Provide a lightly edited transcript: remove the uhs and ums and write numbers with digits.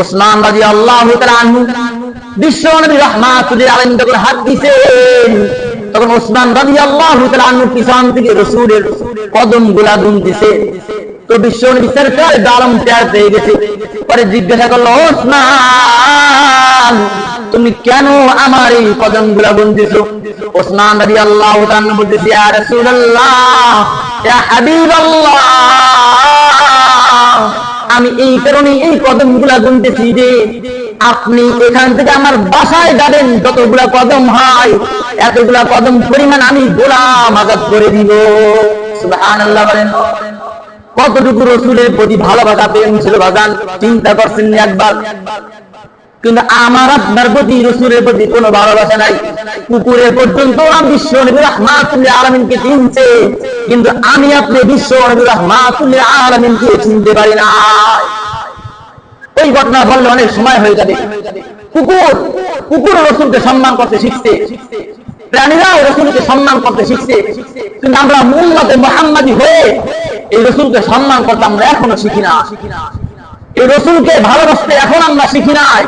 ওসমান রাদিয়াল্লাহু তাআলা আনহু বিশ্বনবী রাহমাতুল লিল আলামিন যখন হাত দিয়েছেন, তখন ওসমান রাদিয়াল্লাহু তাআলা আনহু পিছন থেকে রাসূলের কদমগুলা গুনতেছে। তো বিশ্বনবী সরকার দারম তৈরি হয়ে গেছে। পরে জিজ্ঞাসা করলো, ওসমান তুমি কেন আমার এই কদমগুলা গুনতেছো? ওসমান রাদিয়াল্লাহু তাআলা আনহু বলতেছে, ইয়া রাসূলুল্লাহ, ইয়া হাবিবাল্লাহ, আমি এই কারণে এই কদমগুলা গুনতেছি যে আপনি এখান থেকে আমার বাসায় যাবেন, যতগুলা কদম হয় এতগুলা কদম পরিমাণ আমি গোলাম আজাদ করে দিব। সুবহানাল্লাহ বলেন। কতটুকু রাসূলের প্রতি ভালোবাসা প্রেম ছিল বাজান, চিন্তা করছেন একবার? কিন্তু আমার আপনার প্রতি রাসূলের প্রতি কোনো ভালোবাসা নাই। কুকুরের পর্যন্ত বিশ্বনবী রাহমাতুল লিল আলামিনকে চিনছে, কিন্তু আমি আপনি বিশ্বনবী রাহমাতুল লিল আলামিনকে চিনতে পারি না। এই ঘটনা বললে অনেক সময় হয়ে যাবে। কুকুর রাসূলকে সম্মান করতে শিখছে, প্রাণীরাও রাসূলকে সম্মান করতে শিখছে, কিন্তু আমরা উম্মতে মুহাম্মাদি হয়ে এই রাসূলকে সম্মান করতে আমরা এখনো শিখি না। এই রাসূলকে ভালোবাসতে এখন আমরা শিখি নাই।